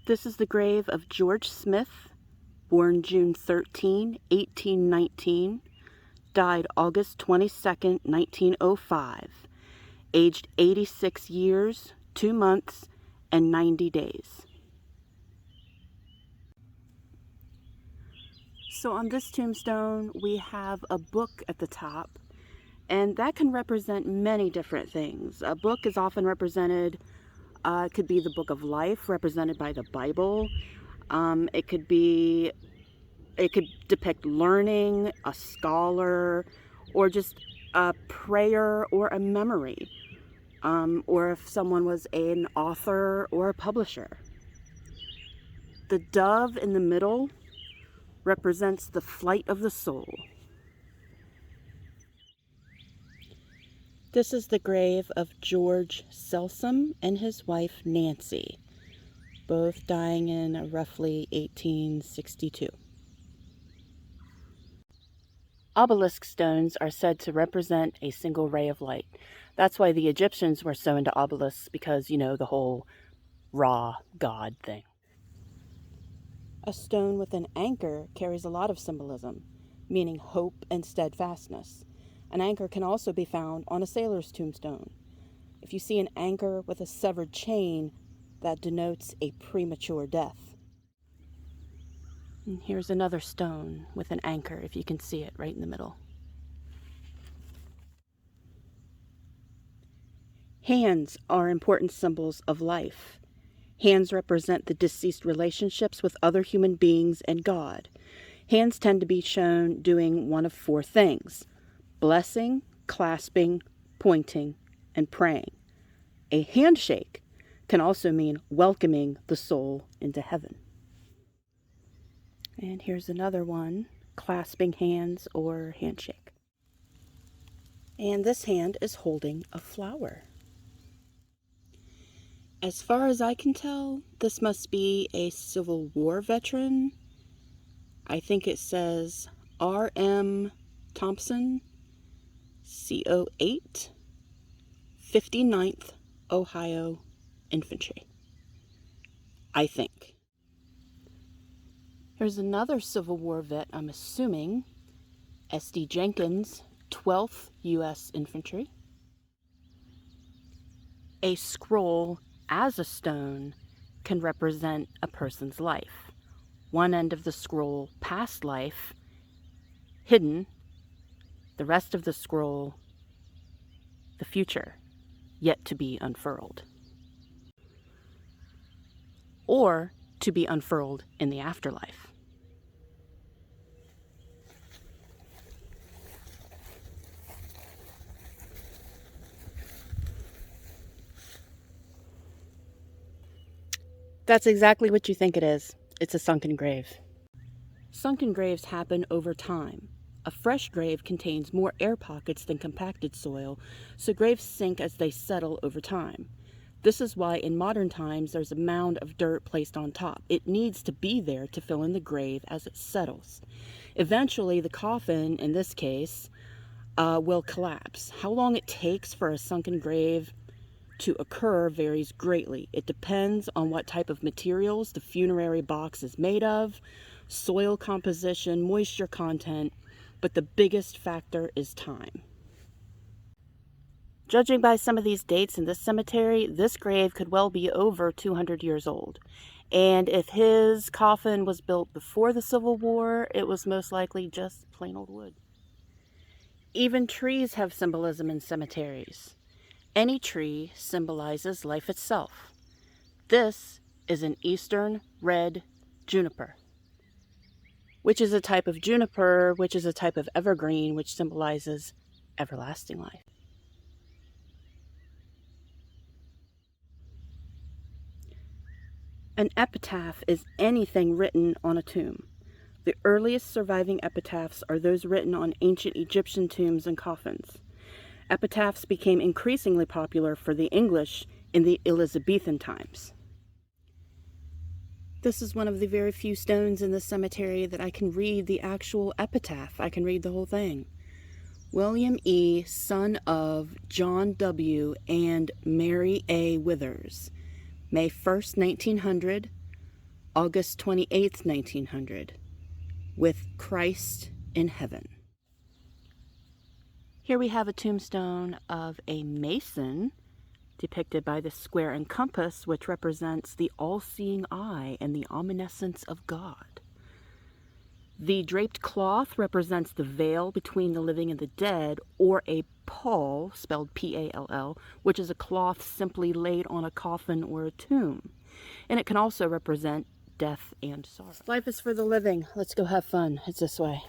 This is the grave of George Smith, born June 13, 1819, died August 22, 1905, aged 86 years, 2 months, and 90 days. So on this tombstone, we have a book at the top, and that can represent many different things. A book is often represented, it could be the book of life, represented by the Bible. It could depict learning, a scholar, or just a prayer or a memory, or if someone was an author or a publisher. The dove in the middle represents the flight of the soul. This is the grave of George Selsom and his wife Nancy, both dying in roughly 1862. Obelisk stones are said to represent a single ray of light. That's why the Egyptians were so into obelisks, because, you know, the whole Ra god thing. A stone with an anchor carries a lot of symbolism, meaning hope and steadfastness. An anchor can also be found on a sailor's tombstone. If you see an anchor with a severed chain, that denotes a premature death. And here's another stone with an anchor, if you can see it right in the middle. Hands are important symbols of life. Hands represent the deceased relationships with other human beings and God. Hands tend to be shown doing one of 4 things: blessing, clasping, pointing, and praying. A handshake can also mean welcoming the soul into heaven. And here's another one, clasping hands or handshake. And this hand is holding a flower. As far as I can tell, this must be a Civil War veteran. I think it says R.M. Thompson, CO8, 59th Ohio Infantry. I think. Here's another Civil War vet, I'm assuming, S.D. Jenkins, 12th U.S. Infantry. A scroll as a stone can represent a person's life. One end of the scroll, past life, hidden. The rest of the scroll, the future, yet to be unfurled. Or to be unfurled in the afterlife. That's exactly what you think it is. It's a sunken grave. Sunken graves happen over time. A fresh grave contains more air pockets than compacted soil, so graves sink as they settle over time. This is why in modern times there's a mound of dirt placed on top. It needs to be there to fill in the grave as it settles. Eventually, the coffin, in this case, will collapse. How long it takes for a sunken grave to occur varies greatly. It depends on what type of materials the funerary box is made of, soil composition, moisture content, but the biggest factor is time. Judging by some of these dates in this cemetery, this grave could well be over 200 years old. And if his coffin was built before the Civil War, it was most likely just plain old wood. Even trees have symbolism in cemeteries. Any tree symbolizes life itself. This is an eastern red juniper, which is a type of juniper, which is a type of evergreen, which symbolizes everlasting life. An epitaph is anything written on a tomb. The earliest surviving epitaphs are those written on ancient Egyptian tombs and coffins. Epitaphs became increasingly popular for the English in the Elizabethan times. This is one of the very few stones in the cemetery that I can read the actual epitaph. I can read the whole thing. William E., son of John W. and Mary A. Withers, May 1st, 1900, August 28th, 1900, with Christ in heaven. Here we have a tombstone of a Mason, depicted by the square and compass, which represents the all-seeing eye and the omniscience of God. The draped cloth represents the veil between the living and the dead, or a pall, spelled P-A-L-L, which is a cloth simply laid on a coffin or a tomb. And it can also represent death and sorrow. Life is for the living. Let's go have fun. It's this way.